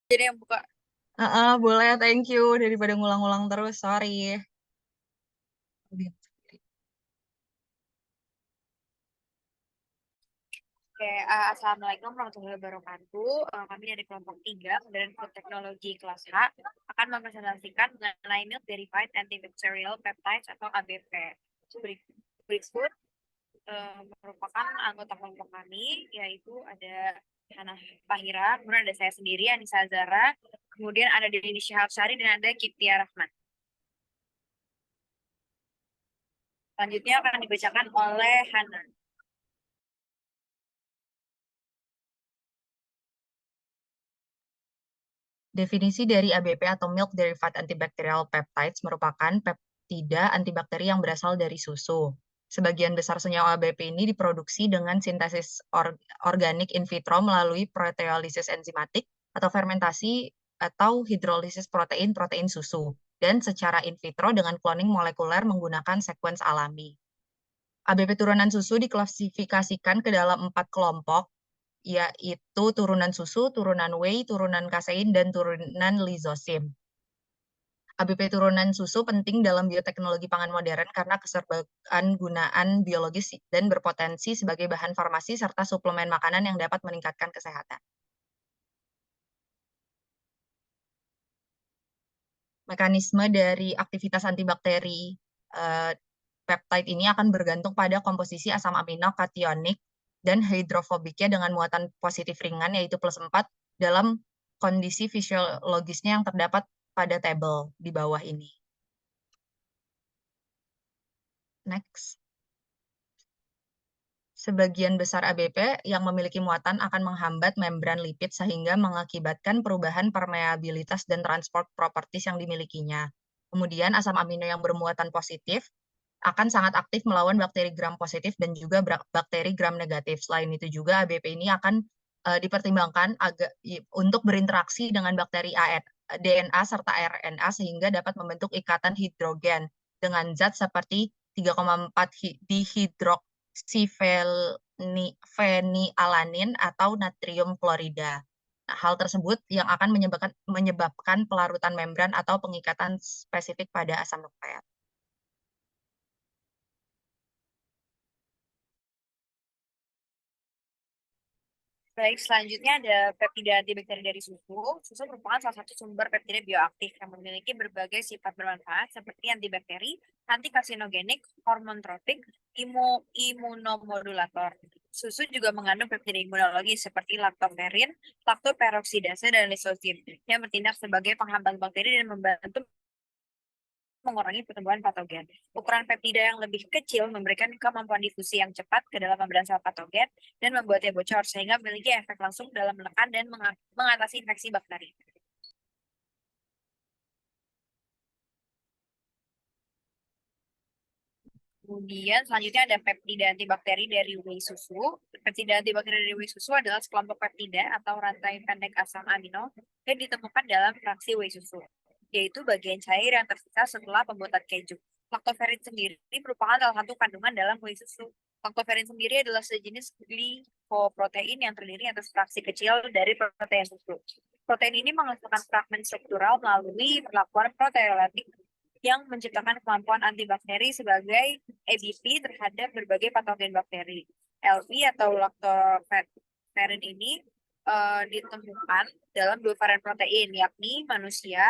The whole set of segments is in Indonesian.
Jadi yang buka. Boleh, thank you. Daripada ngulang-ngulang terus, sorry. Oke, Assalamualaikum warahmatullahi wabarakatuh. Kami dari kelompok 3, Modern Food Technology kelas H, akan mempresentasikan mengenai Milk Derivative Antibacterial Peptides atau ABP. Berikut merupakan anggota kelompok kami, yaitu ada Hana Fahira, kemudian ada saya sendiri, Anissa Zara, kemudian ada Deni Syihab Sari, dan ada Kiptia Rahman. Selanjutnya akan dibacakan oleh Hana. Definisi dari ABP atau Milk Derivative Antibacterial Peptides merupakan peptida antibakteri yang berasal dari susu. Sebagian besar senyawa ABP ini diproduksi dengan sintesis organik in vitro melalui proteolisis enzimatik atau fermentasi atau hidrolisis protein susu, dan secara in vitro dengan cloning molekuler menggunakan sekuens alami. ABP turunan susu diklasifikasikan ke dalam 4 kelompok, yaitu turunan susu, turunan whey, turunan kasein, dan turunan lisosim. ABP turunan susu penting dalam bioteknologi pangan modern karena keserbakan gunaan biologis dan berpotensi sebagai bahan farmasi serta suplemen makanan yang dapat meningkatkan kesehatan. Mekanisme dari aktivitas antibakteri peptide ini akan bergantung pada komposisi asam amino kationik dan hidrofobiknya dengan muatan positif ringan, yaitu +4, dalam kondisi fisiologisnya yang terdapat pada tabel di bawah ini. Next. Sebagian besar ABP yang memiliki muatan akan menghambat membran lipid sehingga mengakibatkan perubahan permeabilitas dan transport properties yang dimilikinya. Kemudian asam amino yang bermuatan positif akan sangat aktif melawan bakteri gram positif dan juga bakteri gram negatif. Selain itu juga ABP ini akan dipertimbangkan untuk berinteraksi dengan bakteri DNA serta RNA sehingga dapat membentuk ikatan hidrogen dengan zat seperti 3,4 dihidroksifenialanin atau natrium klorida. Nah, hal tersebut yang akan menyebabkan pelarutan membran atau pengikatan spesifik pada asam nukleat. Baik, selanjutnya ada peptida antibakteri dari susu. Susu merupakan salah satu sumber peptida bioaktif yang memiliki berbagai sifat bermanfaat seperti antibakteri, antikarsinogenik, hormon tropik, imunomodulator. Susu juga mengandung peptida imunologi seperti laktoferin, laktoperoksidase, dan lisosim yang bertindak sebagai penghambat bakteri dan membantu mengurangi pertumbuhan patogen. Ukuran peptida yang lebih kecil memberikan kemampuan difusi yang cepat ke dalam membran sel patogen dan membuatnya bocor, sehingga memiliki efek langsung dalam menekan dan mengatasi infeksi bakteri. Kemudian selanjutnya ada peptida antibakteri dari whey susu. Peptida antibakteri dari whey susu adalah sekelompok peptida atau rantai pendek asam amino yang ditemukan dalam fraksi whey susu, yaitu bagian cair yang tersisa setelah pembuatan keju. Laktoferin sendiri merupakan salah satu kandungan dalam whey susu. Laktoferin sendiri adalah sejenis glikoprotein yang terdiri atas fraksi kecil dari protein susu. Protein ini menghasilkan fragmen struktural melalui perlakuan proteolytik yang menciptakan kemampuan antibakteri sebagai ABP terhadap berbagai patogen bakteri. LP atau laktoferin ini ditemukan dalam 2 varian protein, yakni manusia,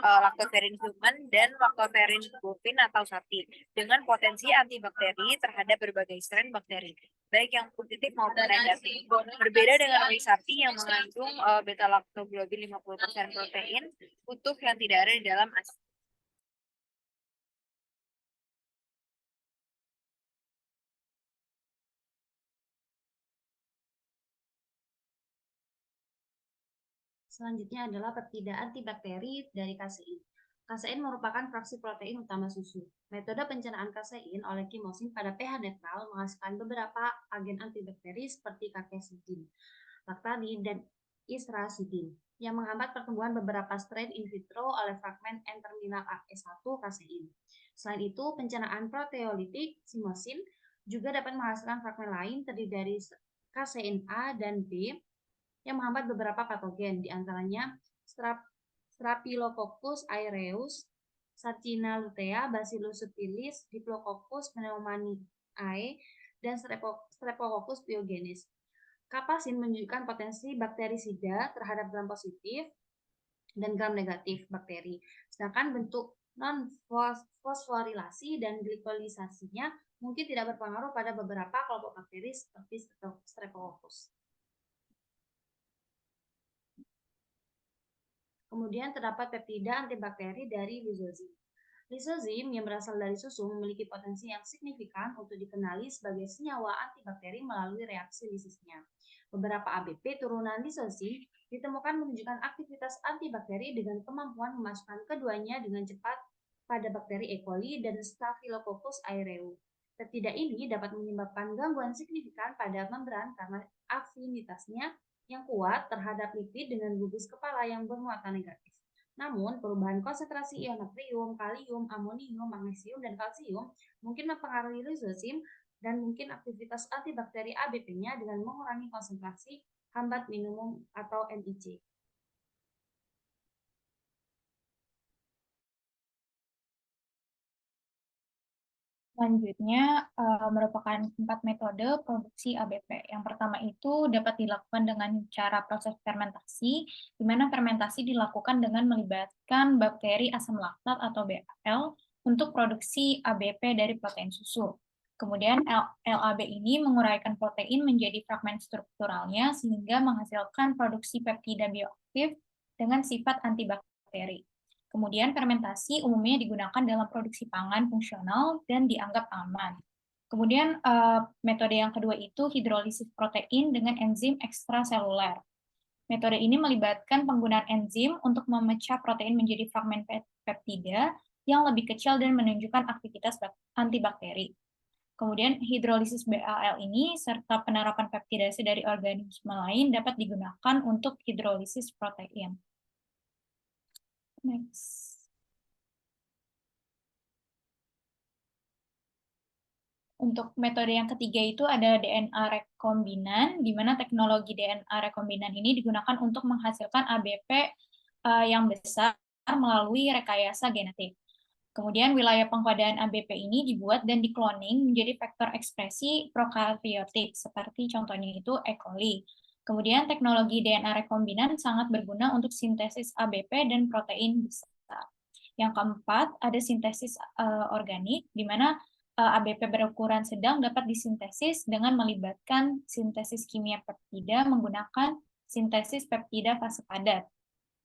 laktoferin human, dan laktoferin bovin atau sapi, dengan potensi antibakteri terhadap berbagai strain bakteri, baik yang positif maupun negatif. Berbeda dengan whey sapi yang mengandung beta-laktoglobin 50% protein utuh yang tidak ada di dalam asin. Selanjutnya adalah peptida antibakteri dari kasein. Kasein merupakan fraksi protein utama susu. Metode pencernaan kasein oleh kimosin pada pH netral menghasilkan beberapa agen antibakteri seperti cathepsin, lactalin, dan israsidin yang menghambat pertumbuhan beberapa strain in vitro oleh fragmen N-terminal AE1 kasein. Selain itu, pencernaan proteolitik simosin juga dapat menghasilkan fragmen lain terdiri dari kasein A dan B yang menghambat beberapa patogen, di antaranya Staphylococcus aureus, Sarcina lutea, Bacillus subtilis, Diplococcus pneumoniae, dan Streptococcus pyogenes. Kapacin menunjukkan potensi bakterisida terhadap gram positif dan gram negatif bakteri. Sedangkan bentuk non-fosforilasi dan glikolisasinya mungkin tidak berpengaruh pada beberapa kelompok bakteri seperti Streptococcus. Kemudian terdapat peptida antibakteri dari lizozim. Lizozim yang berasal dari susu memiliki potensi yang signifikan untuk dikenali sebagai senyawa antibakteri melalui reaksi lisisnya. Beberapa ABP turunan lizozim ditemukan menunjukkan aktivitas antibakteri dengan kemampuan memasukkan keduanya dengan cepat pada bakteri E. coli dan Staphylococcus aureus. Peptida ini dapat menyebabkan gangguan signifikan pada membran karena afinitasnya yang kuat terhadap lipid dengan gugus kepala yang bermuatan negatif. Namun, perubahan konsentrasi ion natrium, kalium, amonium, magnesium, dan kalsium mungkin mempengaruhi lizozim dan mungkin aktivitas antibakteri ABP-nya dengan mengurangi konsentrasi hambat minimum atau NIC. Selanjutnya merupakan 4 metode produksi ABP. Yang pertama itu dapat dilakukan dengan cara proses fermentasi, di mana fermentasi dilakukan dengan melibatkan bakteri asam laktat atau BAL untuk produksi ABP dari protein susu. Kemudian LAB ini menguraikan protein menjadi fragmen strukturalnya sehingga menghasilkan produksi peptida bioaktif dengan sifat antibakteri. Kemudian fermentasi umumnya digunakan dalam produksi pangan fungsional dan dianggap aman. Kemudian metode yang kedua itu hidrolisis protein dengan enzim ekstraseluler. Metode ini melibatkan penggunaan enzim untuk memecah protein menjadi fragmen peptida yang lebih kecil dan menunjukkan aktivitas antibakteri. Kemudian hidrolisis BAL ini serta penerapan peptidase dari organisme lain dapat digunakan untuk hidrolisis protein. Next. Untuk metode yang ketiga itu ada DNA rekombinan, di mana teknologi DNA rekombinan ini digunakan untuk menghasilkan ABP yang besar melalui rekayasa genetik. Kemudian wilayah pengkodaan ABP ini dibuat dan dikloning menjadi vektor ekspresi prokaryotik, seperti contohnya itu E. coli. Kemudian teknologi DNA rekombinan sangat berguna untuk sintesis ABP dan protein besar. Yang keempat, ada sintesis organik, di mana ABP berukuran sedang dapat disintesis dengan melibatkan sintesis kimia peptida menggunakan sintesis peptida fase padat.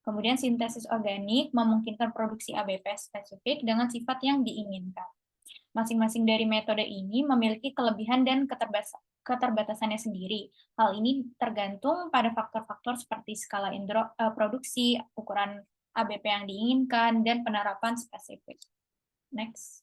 Kemudian sintesis organik memungkinkan produksi ABP spesifik dengan sifat yang diinginkan. Masing-masing dari metode ini memiliki kelebihan dan keterbatasannya sendiri. Hal ini tergantung pada faktor-faktor seperti skala produksi, ukuran ABP yang diinginkan, dan penerapan spesifik. Next.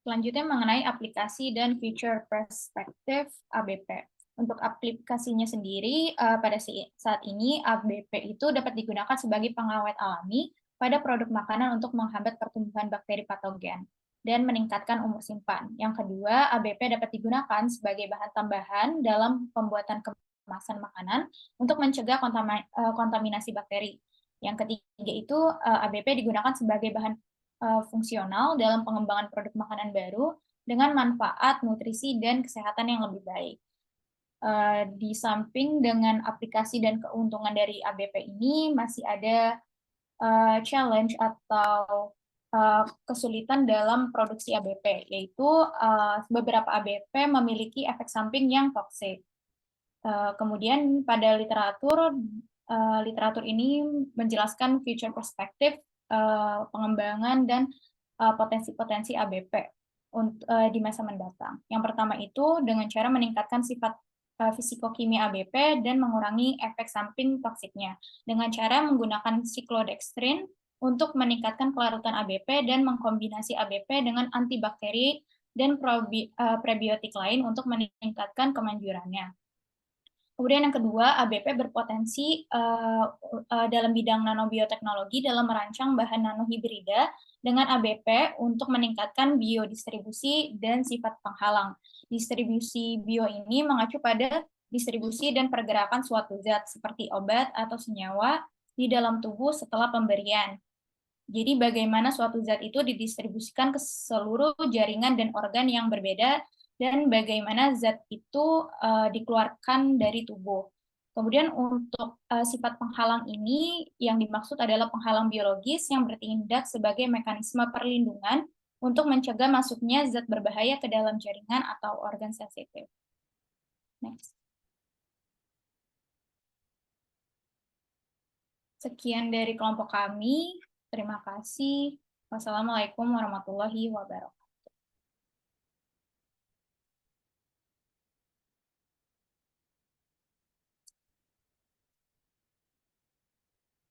Selanjutnya mengenai aplikasi dan feature perspektif ABP. Untuk aplikasinya sendiri, pada saat ini ABP itu dapat digunakan sebagai pengawet alami pada produk makanan untuk menghambat pertumbuhan bakteri patogen dan meningkatkan umur simpan. Yang kedua, ABP dapat digunakan sebagai bahan tambahan dalam pembuatan kemasan makanan untuk mencegah kontaminasi bakteri. Yang ketiga itu, ABP digunakan sebagai bahan fungsional dalam pengembangan produk makanan baru dengan manfaat, nutrisi, dan kesehatan yang lebih baik. Di samping dengan aplikasi dan keuntungan dari ABP ini, masih ada challenge atau kesulitan dalam produksi ABP, yaitu beberapa ABP memiliki efek samping yang toksik. Kemudian pada literatur ini menjelaskan future perspektif pengembangan dan potensi-potensi ABP di masa mendatang. Yang pertama itu dengan cara meningkatkan sifat fisikokimia ABP dan mengurangi efek samping toksiknya dengan cara menggunakan siklodextrin untuk meningkatkan kelarutan ABP dan mengkombinasi ABP dengan antibakteri dan prebiotik lain untuk meningkatkan kemanjurannya. Kemudian yang kedua, ABP berpotensi dalam bidang nanobioteknologi dalam merancang bahan nanohibrida dengan ABP untuk meningkatkan biodistribusi dan sifat penghalang. Distribusi bio ini mengacu pada distribusi dan pergerakan suatu zat seperti obat atau senyawa di dalam tubuh setelah pemberian. Jadi bagaimana suatu zat itu didistribusikan ke seluruh jaringan dan organ yang berbeda dan bagaimana zat itu dikeluarkan dari tubuh. Kemudian untuk sifat penghalang ini yang dimaksud adalah penghalang biologis yang bertindak sebagai mekanisme perlindungan untuk mencegah masuknya zat berbahaya ke dalam jaringan atau organ sensitif. Next. Sekian dari kelompok kami. Terima kasih. Wassalamualaikum warahmatullahi wabarakatuh.